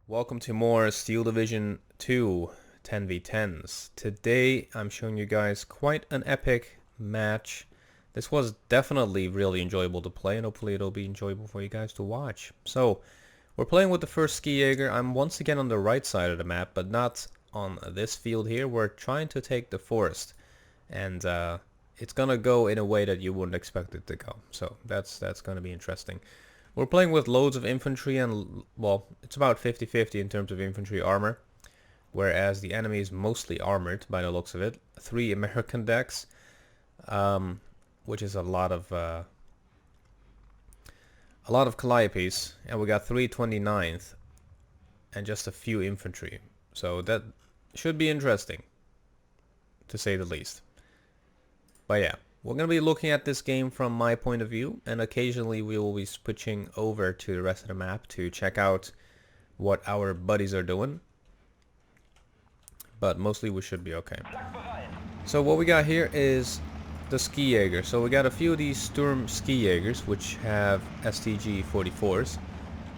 Welcome to more Steel Division 2 10v10s. Today I'm showing you guys quite an epic match. This was definitely really enjoyable to play, and hopefully it'll be enjoyable for you guys to watch. So, we're playing with the first Ski Jaeger. I'm once again on the right side of the map, but not on this field here. We're trying to take the forest, and it's gonna go in a way that you wouldn't expect it to go. So that's gonna be interesting. We're playing with loads of infantry, and well, it's about 50-50 in terms of infantry armor, whereas the enemy is mostly armored by the looks of it. 3 American decks, which is a lot of Calliopes, and we got 3 29th and just a few infantry. So that should be interesting, to say the least. But yeah, we're going to be looking at this game from my point of view, and occasionally we will be switching over to the rest of the map to check out what our buddies are doing. But mostly we should be okay. So what we got here is the Ski Jaeger. So we got a few of these Sturm Ski Jaegers, which have STG 44s.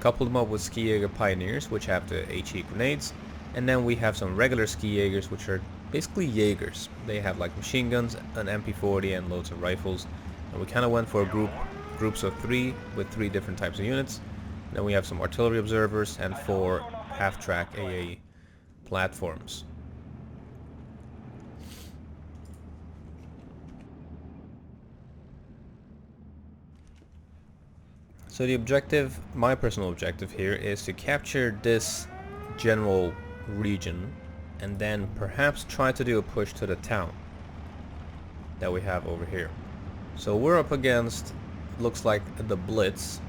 Couple them up with Ski Jaeger Pioneers, which have the HE grenades. And then we have some regular Ski Jaegers, which are basically Jaegers. They have like machine guns, an MP40, and loads of rifles. And we kind of went for groups of 3 with 3 different types of units. Then we have some artillery observers and 4 half-track AA platforms. So the objective, my personal objective here, is to capture this general region and then perhaps try to do a push to the town that we have over here. So we're up against, looks like, the Blitz,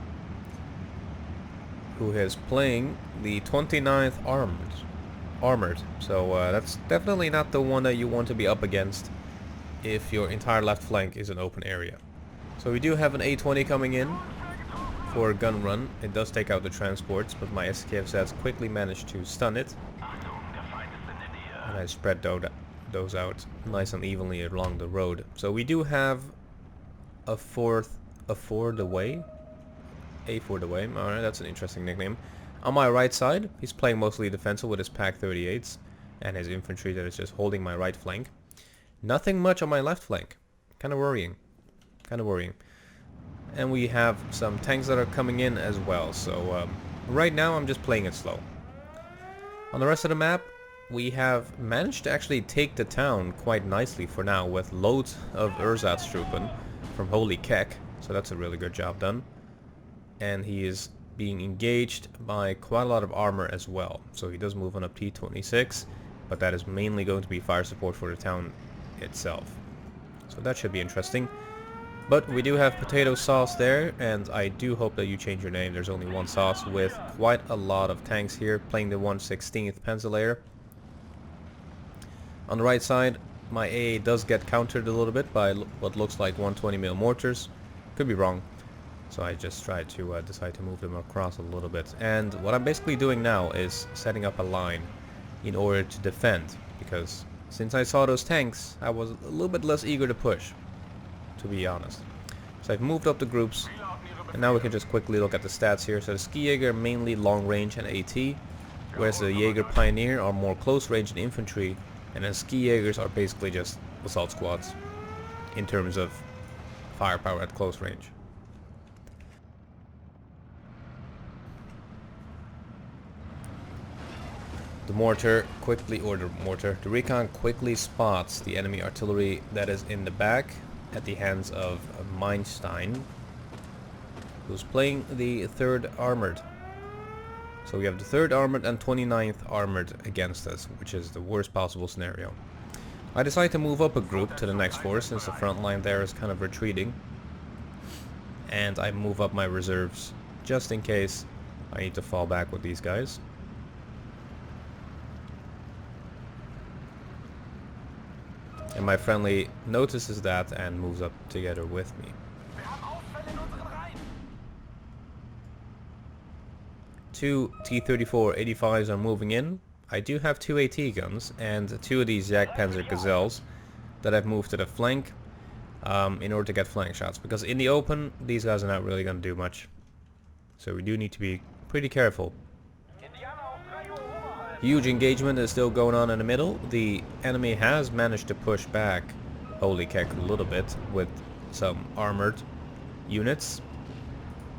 who is playing the 29th armored. So that's definitely not the one that you want to be up against if your entire left flank is an open area. So we do have an A20 coming in for a gun run. It does take out the transports, but my SKFZs quickly managed to stun it. And I spread those out nice and evenly along the road. So we do have a Ford away. Alright, that's an interesting nickname. On my right side, he's playing mostly defensive with his Pack 38s and his infantry that is just holding my right flank. Nothing much on my left flank. Kind of worrying. And we have some tanks that are coming in as well. So right now I'm just playing it slow. On the rest of the map, we have managed to actually take the town quite nicely for now, with loads of Ersatztruppen from Holy Keck. So that's a really good job done. And he is being engaged by quite a lot of armor as well. So he does move on up T26, but that is mainly going to be fire support for the town itself. So that should be interesting. But we do have Potato Sauce there, and I do hope that you change your name. There's only one Sauce, with quite a lot of tanks here, playing the 1/16th Panzerlayer. On the right side, my AA does get countered a little bit by what looks like 120mm mortars. Could be wrong. So I just tried to decide to move them across a little bit. And what I'm basically doing now is setting up a line in order to defend, because since I saw those tanks, I was a little bit less eager to push, to be honest. So I've moved up the groups, and now we can just quickly look at the stats here. So the Ski Jaeger mainly long range and AT, whereas the Jaeger Pioneer are more close range and infantry, and the Ski Jaegers are basically just assault squads in terms of firepower at close range. The recon quickly spots the enemy artillery that is in the back at the hands of Meinstein, who's playing the 3rd armored. So we have the 3rd armored and 29th armored against us, which is the worst possible scenario. I decided to move up a group to the next force since the front line there is kind of retreating, and I move up my reserves just in case I need to fall back with these guys. And my friendly notices that and moves up together with me. 2 T-34 85s are moving in. I do have 2 AT guns and 2 of these Jagdpanzer Gazelles that I've moved to the flank in order to get flank shots, because in the open these guys are not really going to do much. So we do need to be pretty careful. Huge engagement is still going on in the middle. The enemy has managed to push back Holy Keck a little bit with some armored units,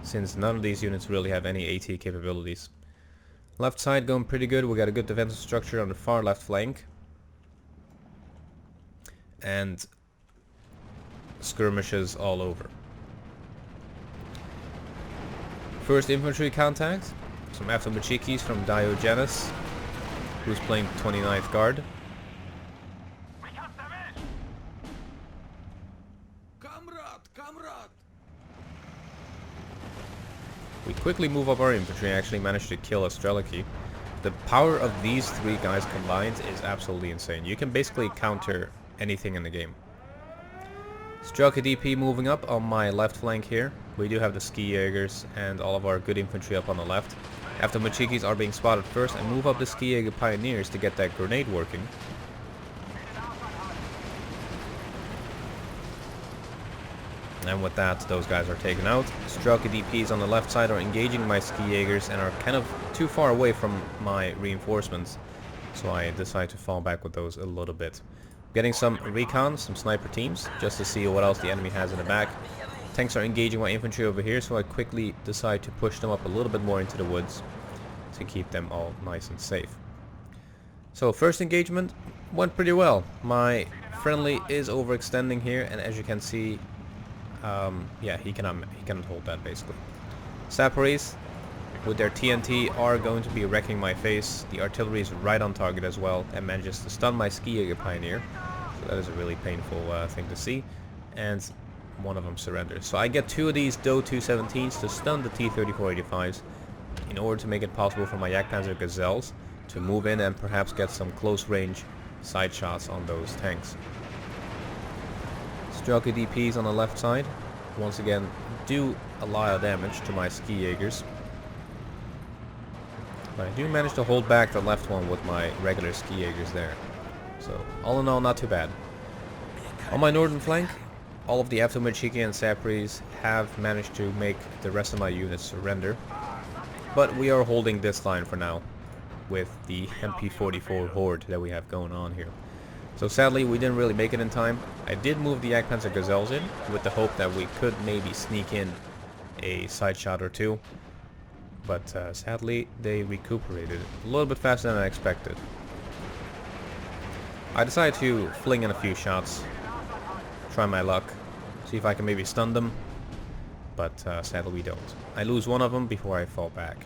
since none of these units really have any AT capabilities. Left side going pretty good. We got a good defensive structure on the far left flank. And skirmishes all over. First infantry contact. Some Pidgeys from Diogenes, who's playing 29th Guard. We quickly move up our infantry and actually manage to kill a Strelicky. The power of these three guys combined is absolutely insane. You can basically counter anything in the game. Strelicky DP moving up on my left flank here. We do have the Ski Jaegers and all of our good infantry up on the left. After Pidgeys are being spotted first, I move up the Ski Jaeger Pioneers to get that grenade working. And with that, those guys are taken out. Strelicky DPs on the left side are engaging my Ski Jaegers and are kind of too far away from my reinforcements. So I decide to fall back with those a little bit. Getting some recon, some sniper teams, just to see what else the enemy has in the back. Tanks are engaging my infantry over here, so I quickly decide to push them up a little bit more into the woods to keep them all nice and safe. So first engagement went pretty well. My friendly is overextending here, and as you can see, yeah, he cannot hold that basically. Saparis with their TNT are going to be wrecking my face. The artillery is right on target as well and manages to stun my Ski Jaeger Pioneer. So that is a really painful thing to see. And one of them surrenders. So I get two of these Do 217s to stun the T-3485s in order to make it possible for my Jagdpanzer Gazelles to move in and perhaps get some close range side shots on those tanks. Strelicky DPs on the left side once again do a lot of damage to my Ski Jaegers. But I do manage to hold back the left one with my regular Ski Jaegers there. So all in all, not too bad. On my northern flank, all of the Pidgeys and Saparis have managed to make the rest of my units surrender. But we are holding this line for now with the MP44 horde that we have going on here. So sadly we didn't really make it in time. I did move the Jagdpanzer Gazelles in with the hope that we could maybe sneak in a side shot or two. But sadly they recuperated a little bit faster than I expected. I decided to fling in a few shots, try my luck, see if I can maybe stun them, but sadly we don't. I lose one of them before I fall back.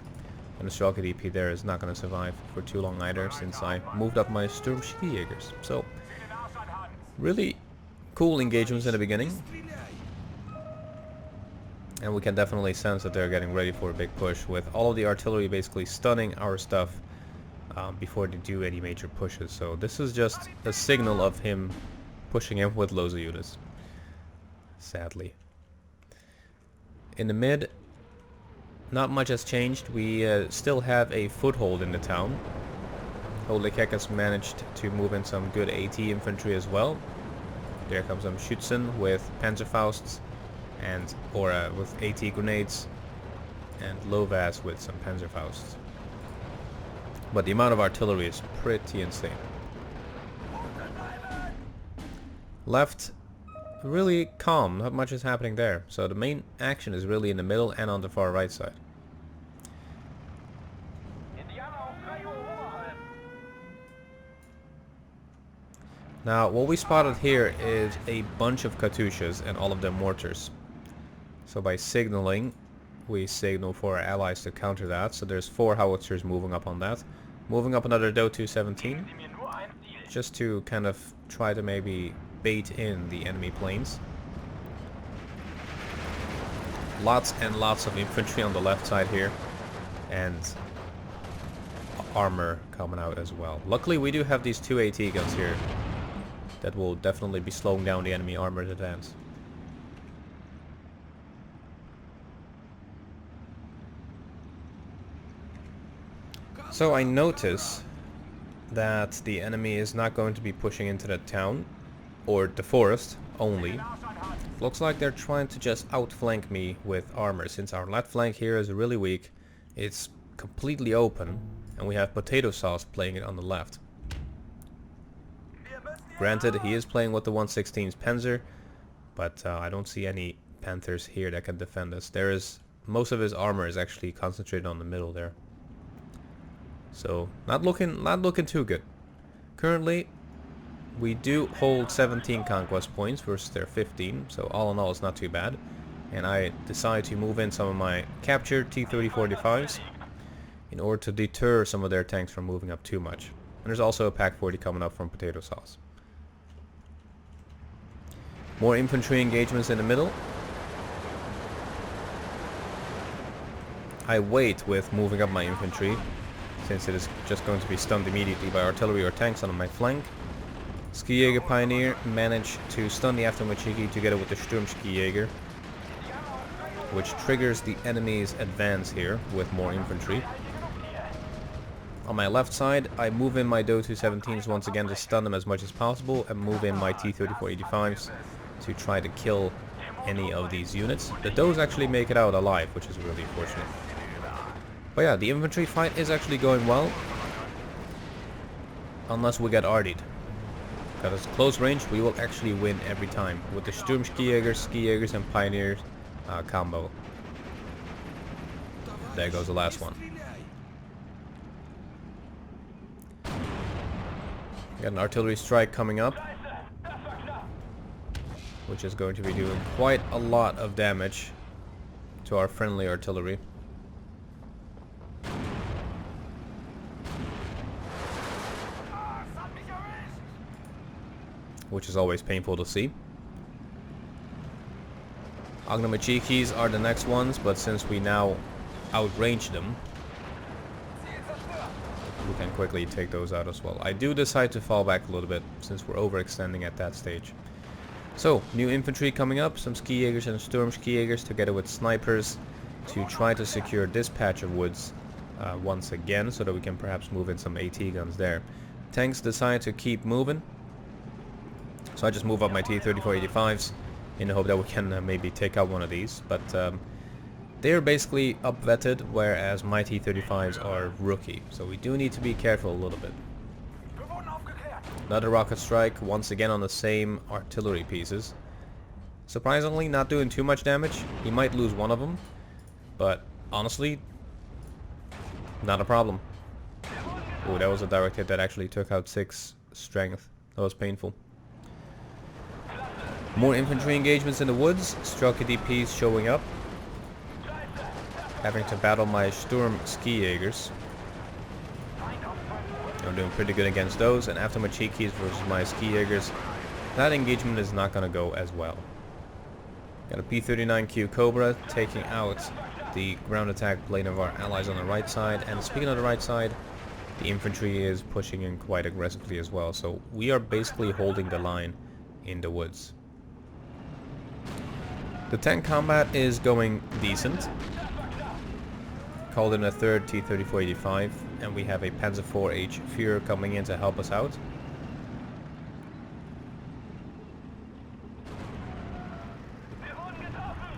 And the Strelicky DP there is not going to survive for too long either, since I moved up my Sturm Ski Jaegers. So, really cool engagements in the beginning. And we can definitely sense that they're getting ready for a big push, with all of the artillery basically stunning our stuff before they do any major pushes. So this is just a signal of him pushing in with loads of units. Sadly. In the mid, not much has changed. We still have a foothold in the town. Holy Keck has managed to move in some good AT infantry as well. There comes some Jossten with Panzerfausts and with AT grenades, and Lawless with some Panzerfausts. But the amount of artillery is pretty insane. Left, really calm, not much is happening there. So the main action is really in the middle and on the far right side. Now what we spotted here is a bunch of Katyushas and all of their mortars. So by signaling, we signal for our allies to counter that. So there's 4 howitzers moving up on that. Moving up another Do 217, just to kind of try to maybe bait in the enemy planes. Lots and lots of infantry on the left side here, and armor coming out as well. Luckily we do have these 2 AT guns here that will definitely be slowing down the enemy armored advance. So I notice that the enemy is not going to be pushing into the town or the forest only. Looks like they're trying to just outflank me with armor, since our left flank here is really weak. It's completely open and we have Potato Sauce playing it on the left. Granted, he is playing with the 116's Panzer, but I don't see any Panthers here that can defend us. There is most of his armor is actually concentrated on the middle there, so not looking too good. Currently, we do hold 17 conquest points versus their 15, so all in all, it's not too bad. And I decided to move in some of my captured T-3045s in order to deter some of their tanks from moving up too much. And there's also a Pack 40 coming up from Potato Sauce. More infantry engagements in the middle. I wait with moving up my infantry, since it is just going to be stunned immediately by artillery or tanks on my flank. Skijäger Pioneer managed to stun the Aftermachiki together with the Sturmskijäger, which triggers the enemy's advance here with more infantry. On my left side, I move in my Do-217s once again to stun them as much as possible, and move in my T-3485s to try to kill any of these units. The Does actually make it out alive, which is really fortunate. But yeah, the infantry fight is actually going well, unless we get RD'd. Because at close range, we will actually win every time with the Sturmskijägers, Skijägers, and Pioneers combo. There goes the last one. Got an artillery strike coming up, which is going to be doing quite a lot of damage to our friendly artillery. Which is always painful to see. Agnomachikis are the next ones, but since we now outrange them, we can quickly take those out as well. I do decide to fall back a little bit since we're overextending at that stage. So, new infantry coming up, some Skijägers and Sturmskijägers together with snipers to try to secure this patch of woods once again, so that we can perhaps move in some AT guns there. Tanks decide to keep moving, so I just move up my T-3485s in the hope that we can maybe take out one of these, but they're basically up-vetted, whereas my T-35s are rookie, so we do need to be careful a little bit. Another rocket strike, once again on the same artillery pieces. Surprisingly, not doing too much damage. He might lose one of them, but honestly, not a problem. Oh, that was a direct hit that actually took out 6 strength. That was painful. More infantry engagements in the woods. Strelke DPs showing up. Having to battle my Sturmskijägers. I'm doing pretty good against those, and after my Chikis versus my Skijägers, that engagement is not going to go as well. Got a P-39Q Cobra taking out the ground attack plane of our allies on the right side, and speaking of the right side, the infantry is pushing in quite aggressively as well, so we are basically holding the line in the woods. The tank combat is going decent. Called in a third T-3485, and we have a Panzer IV-H Führer coming in to help us out.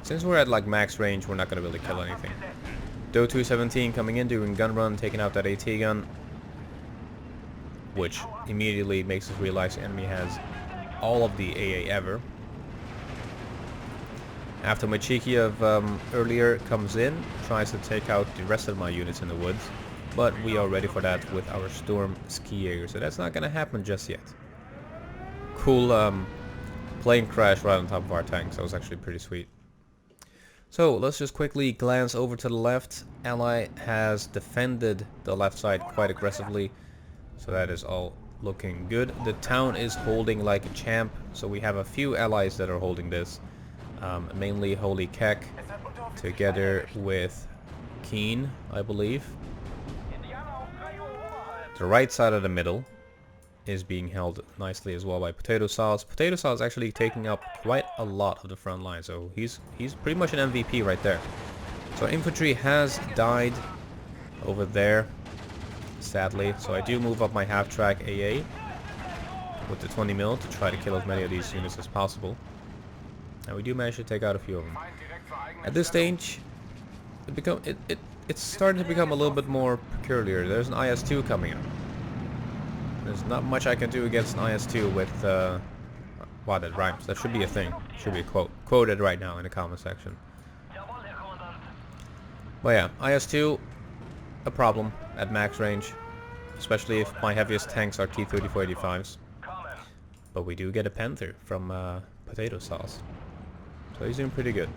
Since we're at like max range, we're not going to really kill anything. Do-217 coming in, doing gun run, taking out that AT gun, which immediately makes us realize the enemy has all of the AA ever. After my Cheeky of earlier comes in, tries to take out the rest of my units in the woods, but we are ready for that with our Sturmskijäger, so that's not going to happen just yet. Cool plane crash right on top of our tanks. That was actually pretty sweet. So let's just quickly glance over to the left. Ally has defended the left side quite aggressively, so that is all looking good. The town is holding like a champ, so we have a few allies that are holding this. Mainly Holy Kek together with Keen, I believe. The right side of the middle is being held nicely as well by Potato Sauce. Potato Sauce actually taking up quite a lot of the front line, so he's pretty much an MVP right there. So infantry has died over there, sadly, so I do move up my half-track AA with the 20 mil to try to kill as many of these units as possible. And we do manage to take out a few of them. At this stage, it's starting to become a little bit more peculiar. There's an IS-2 coming up. There's not much I can do against an IS-2 with, wow, that rhymes. That should be a thing. Should be a quote. Quoted right now in the comment section. But yeah, IS-2, a problem at max range. Especially if my heaviest tanks are T-3485s. But we do get a Panther from Potato Sauce. So he's doing pretty good.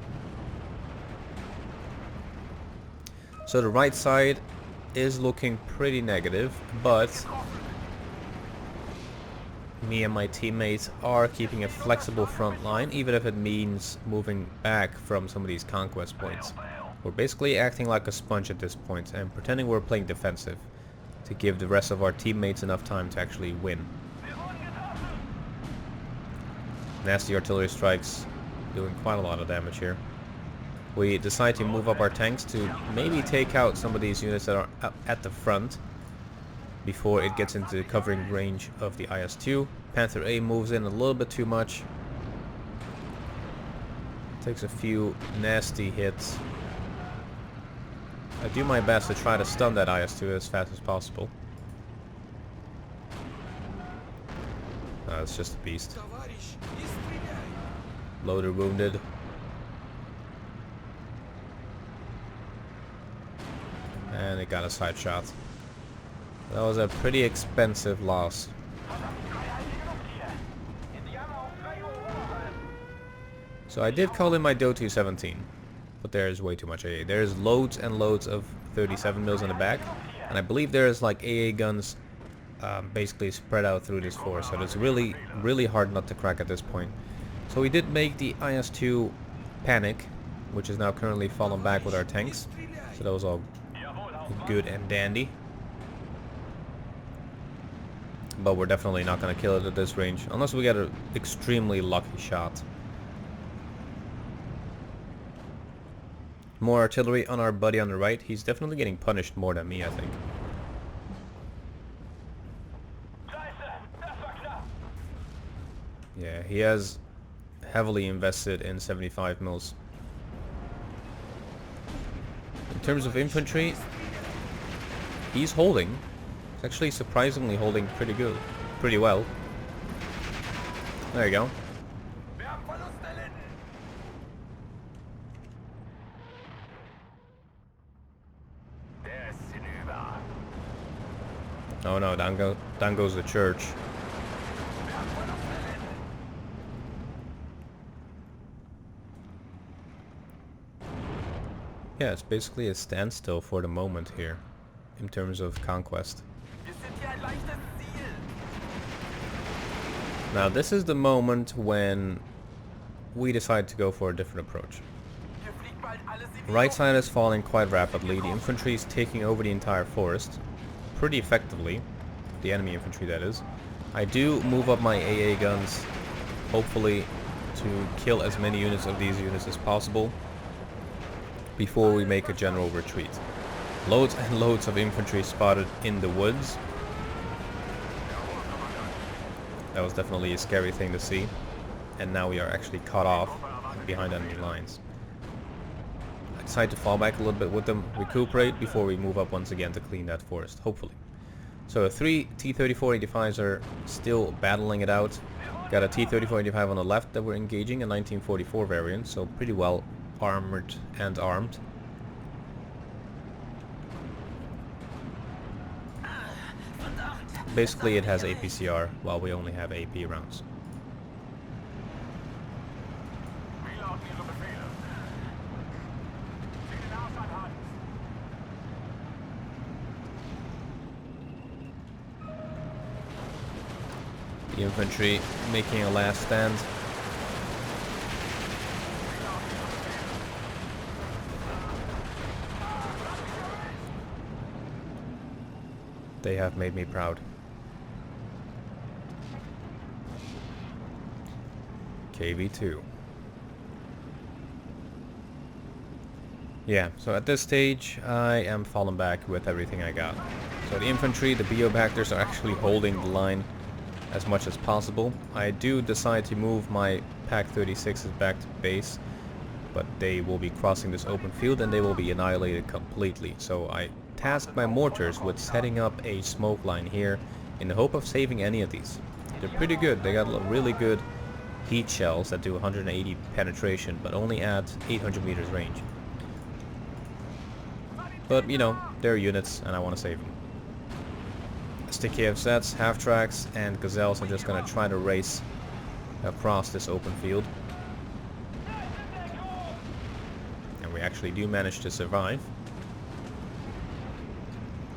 So the right side is looking pretty negative, but me and my teammates are keeping a flexible front line, even if it means moving back from some of these conquest points. We're basically acting like a sponge at this point and pretending we're playing defensive to give the rest of our teammates enough time to actually win. Nasty artillery strikes doing quite a lot of damage here. We decide to move up our tanks to maybe take out some of these units that are up at the front before it gets into covering range of the IS-2. Panther A moves in a little bit too much. Takes a few nasty hits. I do my best to try to stun that IS-2 as fast as possible. It's just a beast. Loader wounded. And it got a side shot. That was a pretty expensive loss. So I did call in my Dotu 17, but there's way too much AA. There's loads and loads of 37 mils in the back, and I believe there's like AA guns basically spread out through this forest. So it's really, really hard not to crack at this point. So we did make the IS-2 panic, which is now currently fallen back with our tanks. So that was all good and dandy. But we're definitely not going to kill it at this range, unless we get an extremely lucky shot. More artillery on our buddy on the right. He's definitely getting punished more than me, I think. Yeah, he has heavily invested in 75 mils. In terms of infantry, he's holding. He's actually surprisingly holding pretty good, pretty well. There you go. Oh no, down goes the church. Yeah, it's basically a standstill for the moment here, in terms of conquest. Now this is the moment when we decide to go for a different approach. Right side is falling quite rapidly. The infantry is taking over the entire forest pretty effectively. The enemy infantry, that is. I do move up my AA guns, hopefully to kill as many units of these units as possible before we make a general retreat. Loads and loads of infantry spotted in the woods. That was definitely a scary thing to see. And now we are actually cut off behind enemy lines. I decided to fall back a little bit with them, recuperate before we move up once again to clean that forest, hopefully. So 3 T-3485s are still battling it out. Got a T-3485 on the left that we're engaging, a 1944 variant, so pretty well armored and armed. Basically it has APCR while we only have AP rounds. The infantry making a last stand. They have made me proud. KV2. Yeah, so at this stage I am falling back with everything I got. So the infantry, the Biobacters are actually holding the line as much as possible. I do decide to move my Pack 36s back to base, but they will be crossing this open field and they will be annihilated completely. So I tasked my mortars with setting up a smoke line here in the hope of saving any of these. They're pretty good. They got really good heat shells that do 180 penetration, but only at 800 meters range. But, you know, they're units, and I want to save them. Sticky FZs, half-tracks, and gazelles are just going to try to race across this open field. And we actually do manage to survive.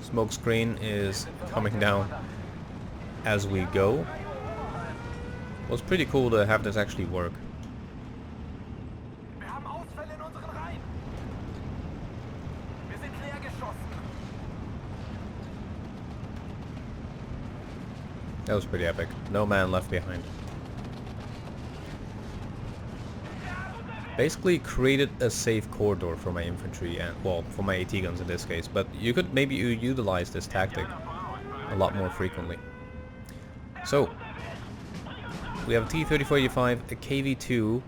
Smoke screen is coming down as we go. Well, it's pretty cool to have this actually work. That was pretty epic. No man left behind. Basically created a safe corridor for my infantry and, well, for my AT guns in this case, but you could maybe utilize this tactic a lot more frequently. So, we have a T-3485, a KV-2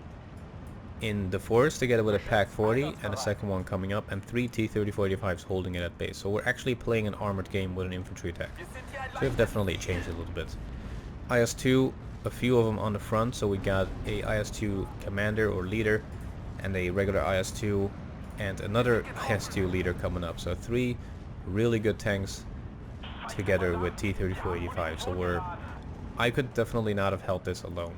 in the forest together with a PaK-40 and a second one coming up, and 3 T-3485s holding it at base. So we're actually playing an armored game with an infantry attack. So we've definitely changed it a little bit. IS-2, a few of them on the front, so we got a IS-2 commander or leader and a regular IS-2 and another IS-2 leader coming up. So 3 really good tanks together with T-3485. So I could definitely not have held this alone.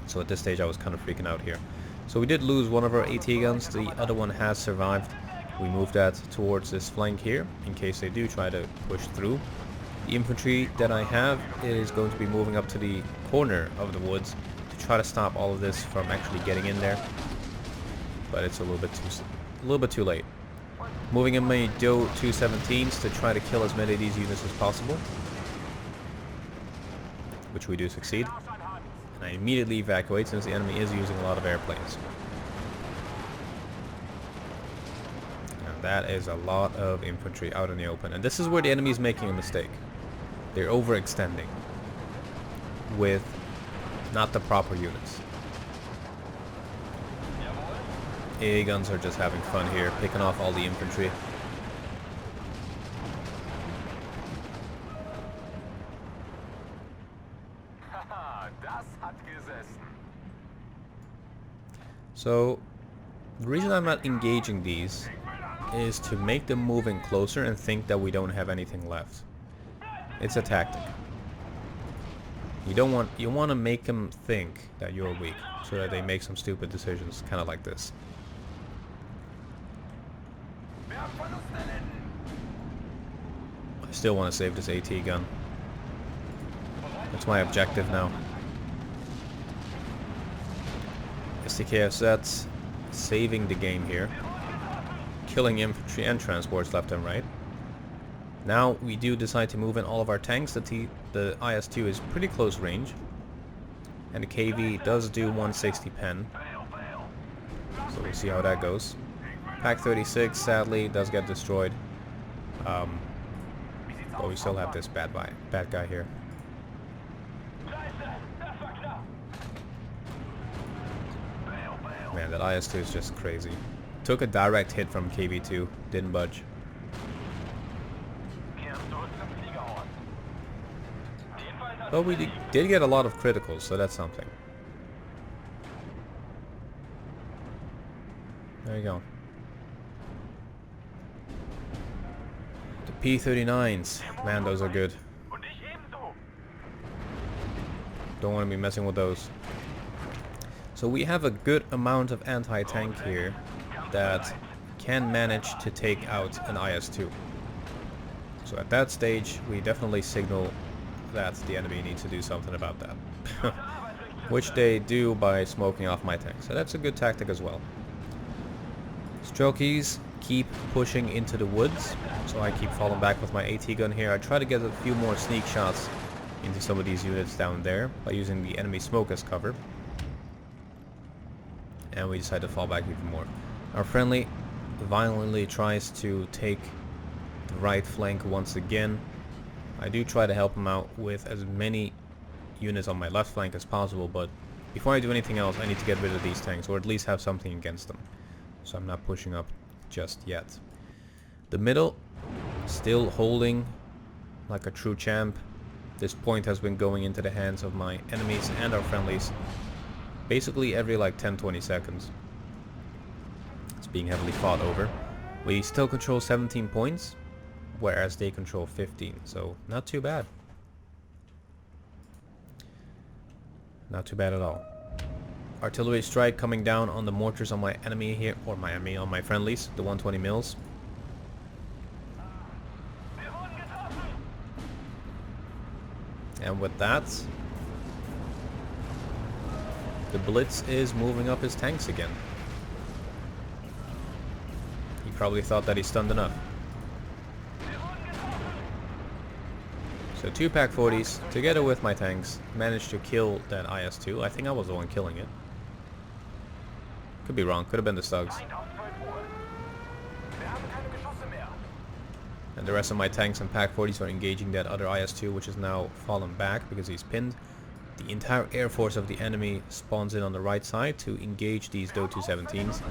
So at this stage I was kind of freaking out here. So we did lose one of our AT guns, the other one has survived. We moved that towards this flank here in case they do try to push through. The infantry that I have is going to be moving up to the corner of the woods to try to stop all of this from actually getting in there. But it's a little bit too late. Moving in my Doe 217s to try to kill as many of these units as possible, which we do succeed. And I immediately evacuate since the enemy is using a lot of airplanes. And that is a lot of infantry out in the open. And this is where the enemy is making a mistake. They're overextending with not the proper units. AA guns are just having fun here, picking off all the infantry. So, the reason I'm not engaging these is to make them move in closer and think that we don't have anything left. It's a tactic. You want to make them think that you're weak, so that they make some stupid decisions, kind of like this. I still want to save this AT gun. That's my objective now. STKFZs saving the game here. Killing infantry and transports left and right. Now we do decide to move in all of our tanks. The IS-2 is pretty close range. And the KV does do 160 pen. So we'll see how that goes. PaK-36 sadly does get destroyed. But we still have this bad guy here. Man, that IS-2 is just crazy. Took a direct hit from KV-2, didn't budge. But we did get a lot of criticals, so that's something. There you go. The P-39s. Man, those are good. Don't want to be messing with those. So we have a good amount of anti-tank here that can manage to take out an IS-2. So at that stage, we definitely signal that the enemy needs to do something about that. Which they do by smoking off my tank. So that's a good tactic as well. Strokies keep pushing into the woods. So I keep falling back with my AT gun here. I try to get a few more sneak shots into some of these units down there by using the enemy smoke as cover. And we decide to fall back even more. Our friendly violently tries to take the right flank once again. I do try to help him out with as many units on my left flank as possible, but before I do anything else, I need to get rid of these tanks, or at least have something against them. So I'm not pushing up just yet. The middle, still holding like a true champ. This point has been going into the hands of my enemies and our friendlies basically every like 10-20 seconds. It's being heavily fought over. We still control 17 points, whereas they control 15, so not too bad. Not too bad at all. Artillery strike coming down on the mortars on my enemy here, or on my friendlies, the 120 mils. And with that, the Blitz is moving up his tanks again. He probably thought that he stunned enough. So 2 Pak 40s, together with my tanks, managed to kill that IS-2. I think I was the one killing it. Could be wrong, could have been the Stugs. And the rest of my tanks and Pak 40s are engaging that other IS-2, which is now fallen back because he's pinned. The entire air force of the enemy spawns in on the right side to engage these Do 217s.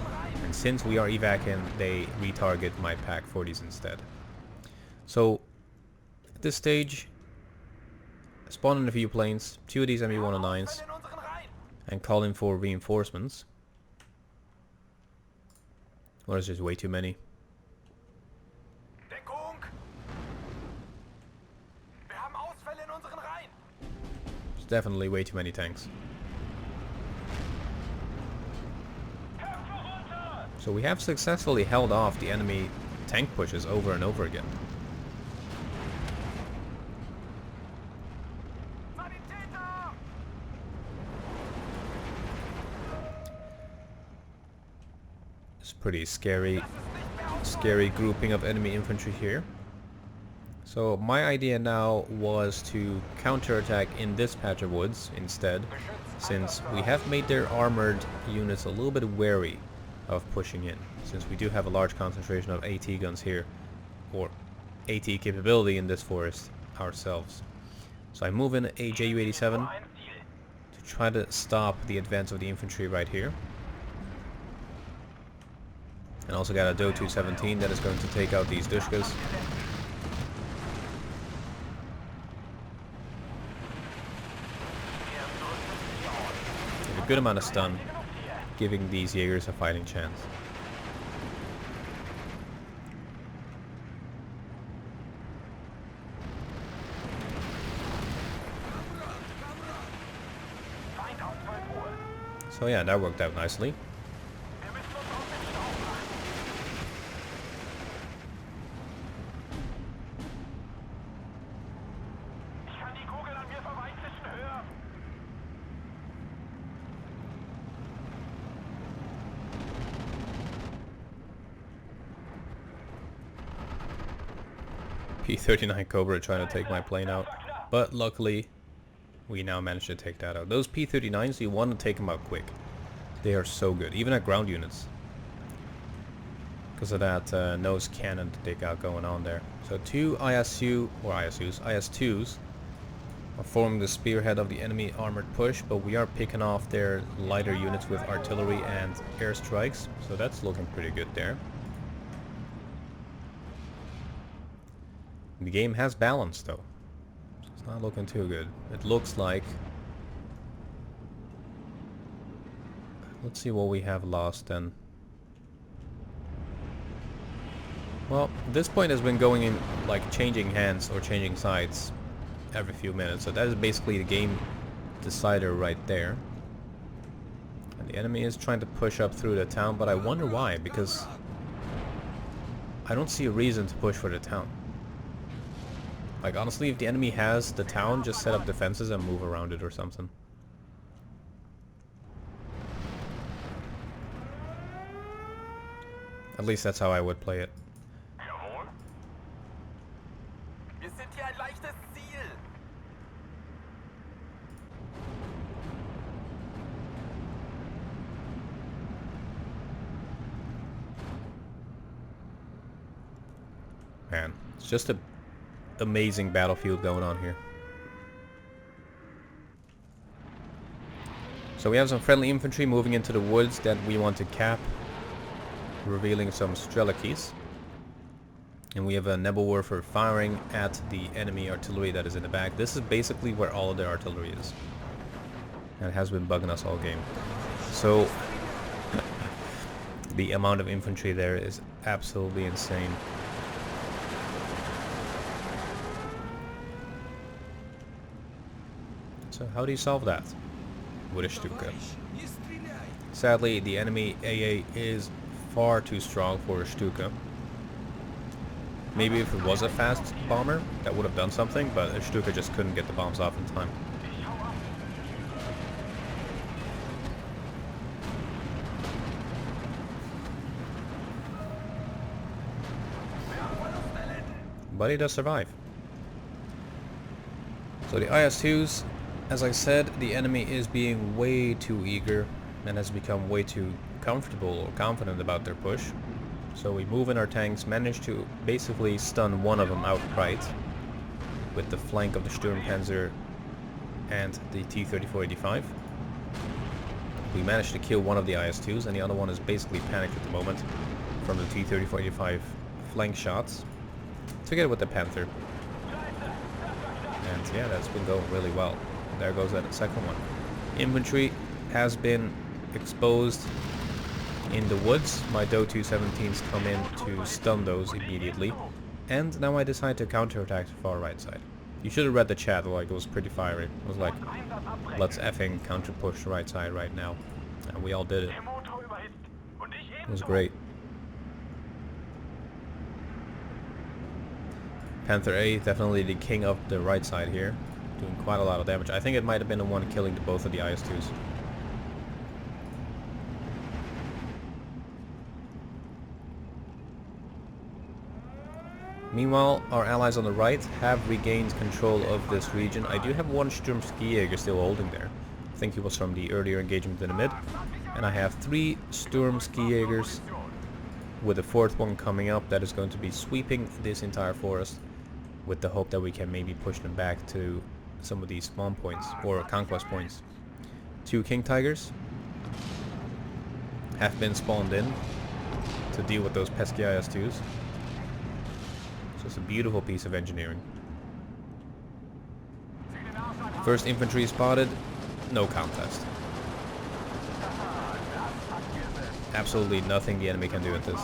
And since we are evacing, they retarget my Pak 40s instead. So, at this stage, spawn in a few planes, 2 of these ME-109s, and call in for reinforcements. Or is just way too many? It's definitely way too many tanks. So we have successfully held off the enemy tank pushes over and over again. It's pretty scary grouping of enemy infantry here. So my idea now was to counterattack in this patch of woods instead, since we have made their armored units a little bit wary of pushing in, since we do have a large concentration of AT guns here, or AT capability in this forest ourselves. So I move in a Ju-87 to try to stop the advance of the infantry right here. And also got a Do 217 that is going to take out these Dushkas. A good amount of stun, giving these Jaegers a fighting chance. So yeah, that worked out nicely. P-39 Cobra trying to take my plane out, but luckily we now managed to take that out. Those P-39s, you want to take them out quick. They are so good, even at ground units, because of that nose cannon that they got going on there. So 2 IS-2s are forming the spearhead of the enemy armored push, but we are picking off their lighter units with artillery and airstrikes, so that's looking pretty good there. The game has balance though, so it's not looking too good. It looks like... Let's see what we have lost then. Well, this point has been going in, like, changing hands or changing sides every few minutes, so that is basically the game decider right there. And the enemy is trying to push up through the town, but I wonder why, because I don't see a reason to push for the town. Like, honestly, if the enemy has the town, just set up defenses and move around it or something. At least that's how I would play it. Man, it's just a amazing battlefield going on here. So we have some friendly infantry moving into the woods that we want to cap, revealing some Strelakis. And we have a Nebelwerfer firing at the enemy artillery that is in the back. This is basically where all of their artillery is. And it has been bugging us all game. So the amount of infantry there is absolutely insane. So how do you solve that? With a Stuka. Sadly, the enemy AA is far too strong for a Stuka. Maybe if it was a fast bomber, that would have done something, but a Stuka just couldn't get the bombs off in time. But he does survive. So the IS-2s, as I said, the enemy is being way too eager and has become way too comfortable or confident about their push. So we move in our tanks, manage to basically stun one of them outright with the flank of the Sturmpanzer and the T-3485. We managed to kill one of the IS-2s and the other one is basically panicked at the moment from the T-3485 flank shots, together with the Panther. And yeah, that's been going really well. There goes that second one. Infantry has been exposed in the woods. My Do-217s come in to stun those immediately. And now I decide to counterattack the far right side. You should have read the chat, like it was pretty fiery. It was like, let's effing counter push the right side right now. And we all did it. It was great. Panther A, definitely the king of the right side here. Doing quite a lot of damage. I think it might have been the one killing both of the IS-2s. Meanwhile, our allies on the right have regained control of this region. I do have one Sturm Skijäger still holding there. I think he was from the earlier engagement in the mid. And I have 3 Sturm Skijägers with a 4th one coming up that is going to be sweeping this entire forest with the hope that we can maybe push them back to some of these spawn points or conquest points. 2 King Tigers have been spawned in to deal with those pesky IS-2s. So it's a beautiful piece of engineering. First infantry spotted, no contest. Absolutely nothing the enemy can do at this.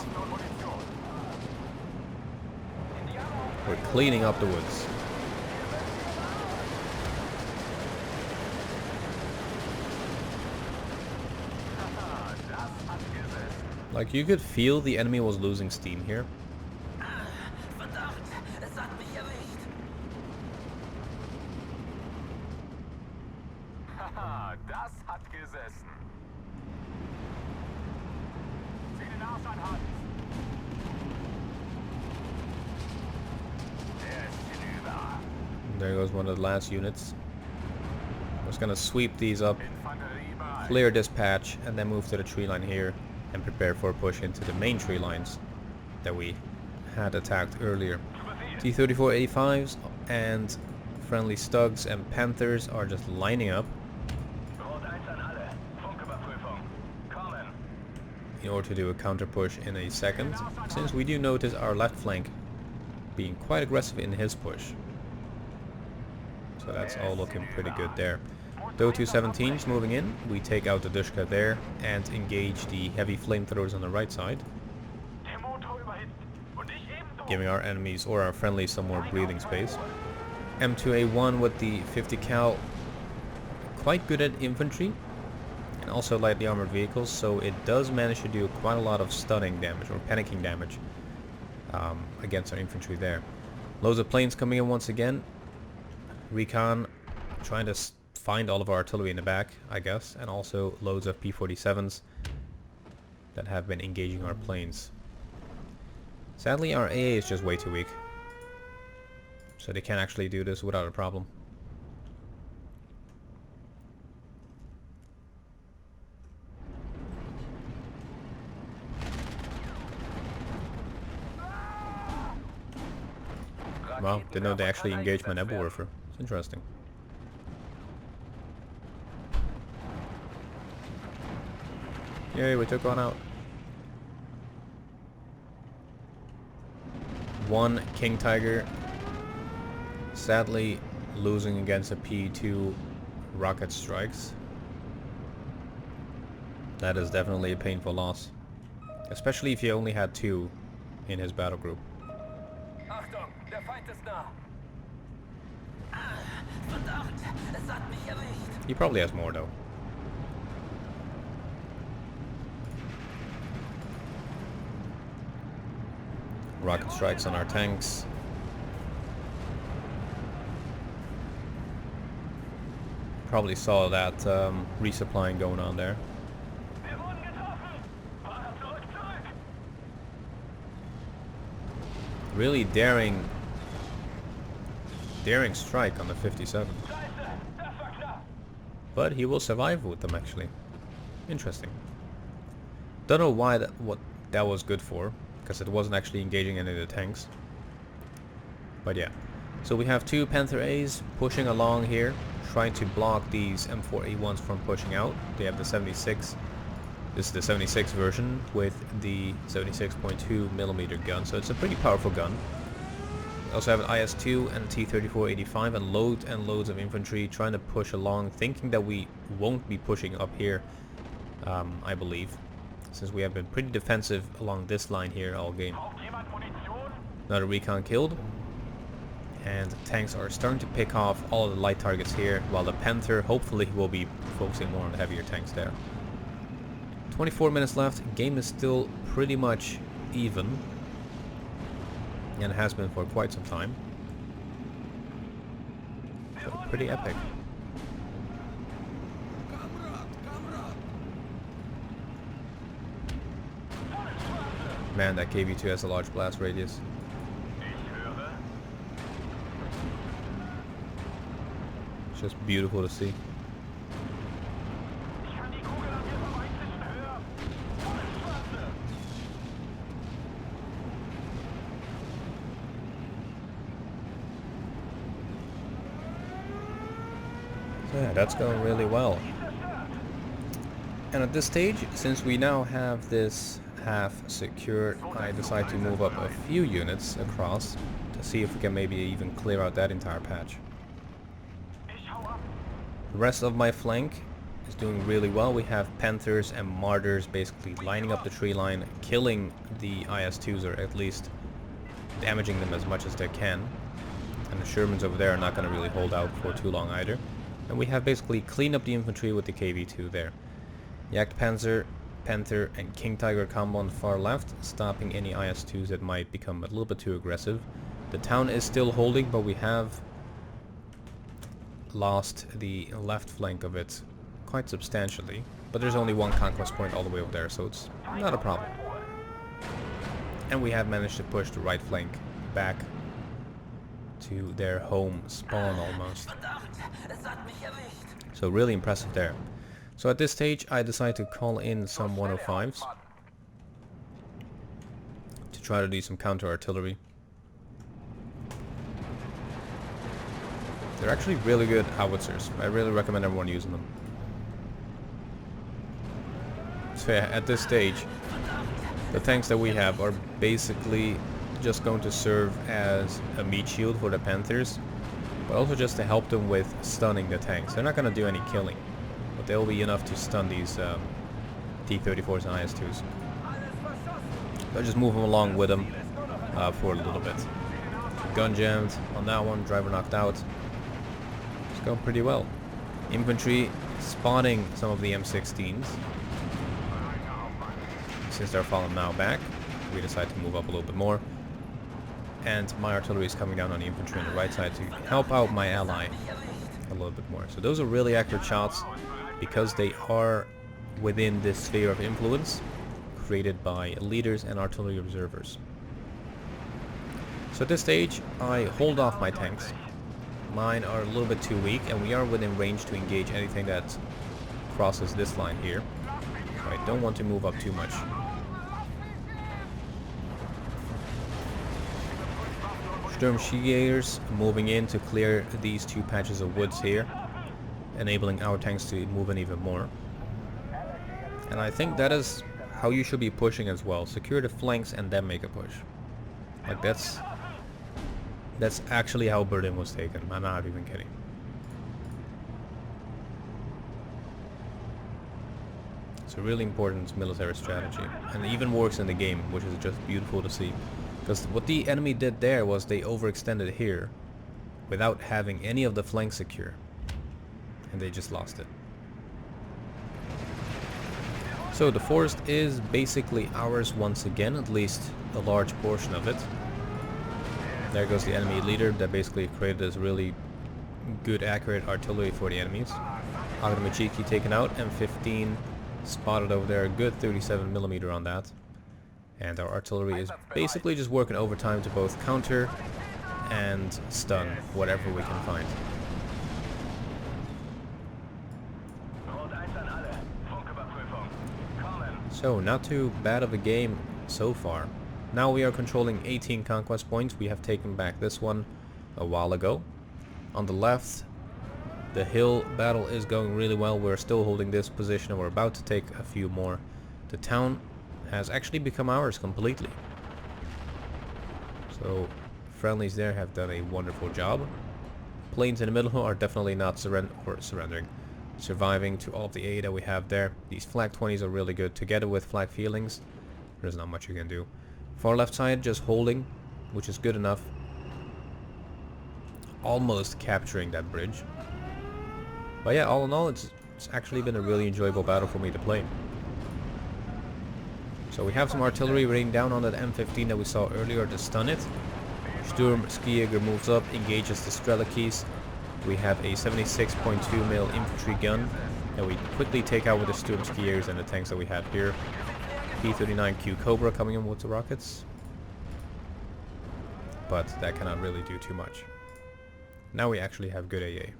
We're cleaning up the woods. Like, you could feel the enemy was losing steam here. There goes one of the last units. I was gonna sweep these up, clear this patch, and then move to the tree line here and prepare for a push into the main tree lines that we had attacked earlier. T-3485s and friendly Stugs and Panthers are just lining up in order to do a counter push in a second, since we do notice our left flank being quite aggressive in his push. So that's all looking pretty good there. Do-217s moving in, we take out the Dushka there and engage the heavy flamethrowers on the right side, giving our enemies or our friendlies some more breathing space. M2A1 with the 50 cal, quite good at infantry and also lightly armored vehicles, so it does manage to do quite a lot of stunning damage or panicking damage against our infantry there. Loads of planes coming in once again. Recon trying to find all of our artillery in the back, I guess, and also loads of P-47s that have been engaging our planes. Sadly, our AA is just way too weak, so they can't actually do this without a problem. Wow, didn't know they actually engaged my Nebelwerfer. It's interesting. Yay, we took one out. One King Tiger. Sadly, losing against a P2 rocket strikes. That is definitely a painful loss. Especially if you only had 2 in his battle group. Achtung, der Feind ist nah. Verdammt, es hat mich erwischt. He probably has more though. Rocket strikes on our tanks. Probably saw that resupplying going on there. Really daring strike on the 57. But he will survive with them actually. Interesting. Don't know why what that was good for, because it wasn't actually engaging any of the tanks. But yeah. So we have 2 Panther A's pushing along here, trying to block these M4A1s from pushing out. They have the 76. This is the 76 version with the 76.2mm gun, so it's a pretty powerful gun. We also have an IS-2 and a T-34-85 and loads of infantry trying to push along, thinking that we won't be pushing up here, I believe, since we have been pretty defensive along this line here all game. Another recon killed, and tanks are starting to pick off all of the light targets here, while the Panther hopefully will be focusing more on the heavier tanks there. 24 minutes left. Game is still pretty much even, and has been for quite some time. So pretty epic. Man, that KV2 has a large blast radius. It's just beautiful to see. Yeah, that's going really well. And at this stage, since we now have this half secured, I decide to move up a few units across to see if we can maybe even clear out that entire patch. The rest of my flank is doing really well. We have Panthers and Martyrs basically lining up the tree line, killing the IS-2s, or at least damaging them as much as they can. And the Shermans over there are not going to really hold out for too long either. And we have basically cleaned up the infantry with the KV2 there. Jagdpanzer, Panther and King Tiger combo on the far left, stopping any IS-2s that might become a little bit too aggressive. The town is still holding, but we have lost the left flank of it quite substantially. But there's only one conquest point all the way over there, so it's not a problem. And we have managed to push the right flank back to their home spawn almost. So really impressive there. So at this stage I decide to call in some 105s to try to do some counter artillery. They're actually really good howitzers. I really recommend everyone using them. So yeah, at this stage the tanks that we have are basically just going to serve as a meat shield for the Panthers, but also just to help them with stunning the tanks. They're not going to do any killing, but they'll be enough to stun these T-34s and IS-2s. I'll just move them along with them for a little bit. Gun jammed on that one, driver knocked out. It's going pretty well. Infantry spotting some of the M16s. Since they're falling now back, we decide to move up a little bit more. And my artillery is coming down on the infantry on the right side to help out my ally a little bit more. So those are really accurate shots because they are within this sphere of influence created by leaders and artillery observers. So at this stage I hold off my tanks. Mine are a little bit too weak, and we are within range to engage anything that crosses this line here. So I don't want to move up too much. Sturmgeigers moving in to clear these 2 patches of woods here, enabling our tanks to move in even more. And I think that is how you should be pushing as well. Secure the flanks and then make a push. Like that's actually how Berlin was taken. I'm not even kidding. It's a really important military strategy, and it even works in the game, which is just beautiful to see. Because what the enemy did there was they overextended here without having any of the flanks secure, and they just lost it. So the forest is basically ours once again, at least a large portion of it. There goes the enemy leader that basically created this really good accurate artillery for the enemies. Agramachiki taken out, M15 spotted over there, a good 37mm on that. And our artillery is basically just working overtime to both counter and stun whatever we can find. So not too bad of a game so far. Now we are controlling 18 conquest points. We have taken back this one a while ago. On the left, the hill battle is going really well. We're still holding this position and we're about to take a few more. The town has actually become ours completely. So friendlies there have done a wonderful job. Planes in the middle are definitely not surrendering. Surviving to all of the aid that we have there. These flag 20s are really good together with flag feelings. There's not much you can do. Far left side just holding, which is good enough. Almost capturing that bridge. But yeah, all in all, it's actually been a really enjoyable battle for me to play. So we have some artillery raining down on that M15 that we saw earlier to stun it. Sturm Skijäger moves up, engages the Strelakis. We have a 76.2 mil infantry gun that we quickly take out with the Sturm Skijägers and the tanks that we have here. P-39Q Cobra coming in with the rockets. But that cannot really do too much. Now we actually have good AA.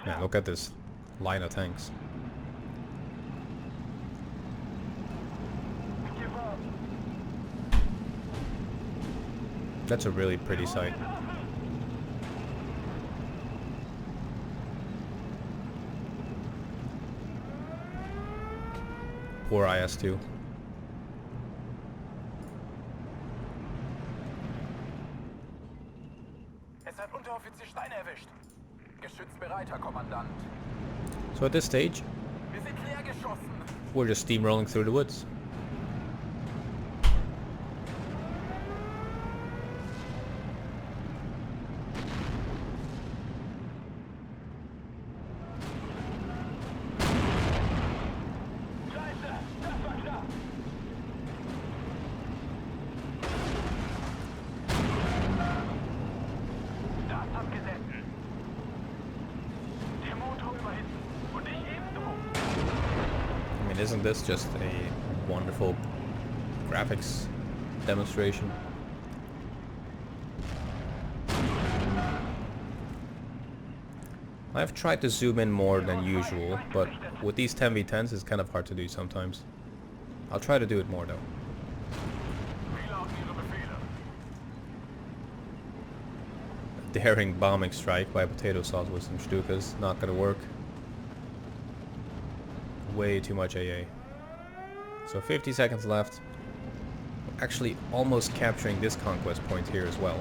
Man, look at this line of tanks. That's a really pretty sight. Poor IS-2. Es hat Unteroffizier Stein erwischt. Geschützbereiter, Kommandant. So at this stage, Wir sind leer geschossen. we're just steamrolling through the woods. Isn't this just a wonderful graphics demonstration? I've tried to zoom in more than usual, but with these 10v10s it's kind of hard to do sometimes. I'll try to do it more though. A daring bombing strike by Potato Sauce with some Stukas, not gonna work. Way too much AA. So 50 seconds left. We're actually almost capturing this conquest point here as well.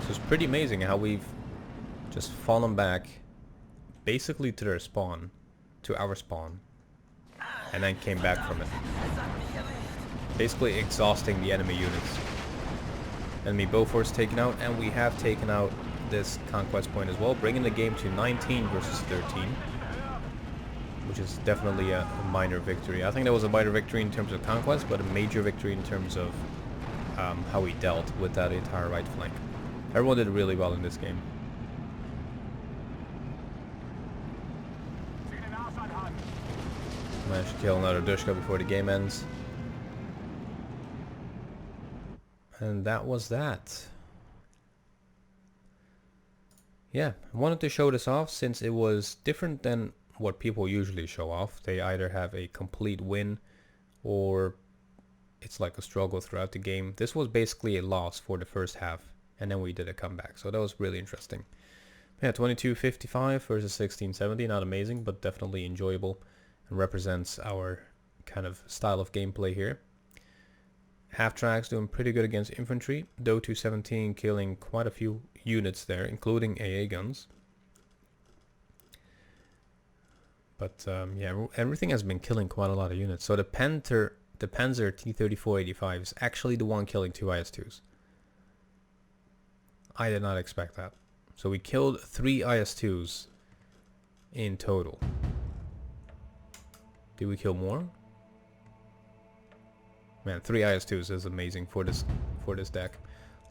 So it's pretty amazing how we've just fallen back basically to their spawn, to our spawn, and then came back from it. Basically exhausting the enemy units. Enemy Bofors taken out, and we have taken out this conquest point as well, bringing the game to 19 versus 13, which is definitely a minor victory. I think that was a minor victory in terms of conquest, but a major victory in terms of how we dealt with that entire right flank. Everyone did really well in this game. Managed to kill another Dushka before the game ends. And that was that. Yeah, I wanted to show this off since it was different than what people usually show off. They either have a complete win or it's like a struggle throughout the game. This was basically a loss for the first half. and then we did a comeback. So that was really interesting. Yeah, 2255 versus 1670, not amazing, but definitely enjoyable and represents our kind of style of gameplay here. Half-tracks doing pretty good against infantry, though 217 killing quite a few units there, including AA guns. But yeah, everything has been killing quite a lot of units. So the Panzer T-3485 is actually the one killing 2 IS-2s. I did not expect that. So we killed 3 IS-2s in total. Did we kill more? Man, 3 IS-2s is amazing for this deck.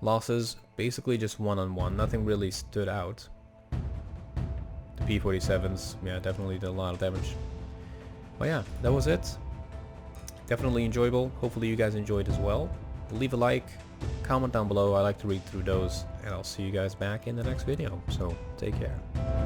Losses basically just one-on-one. Nothing really stood out. The P-47s, yeah, definitely did a lot of damage. But yeah, that was it. Definitely enjoyable. Hopefully you guys enjoyed as well. Leave a like, comment down below. I like to read through those, and I'll see you guys back in the next video. So take care.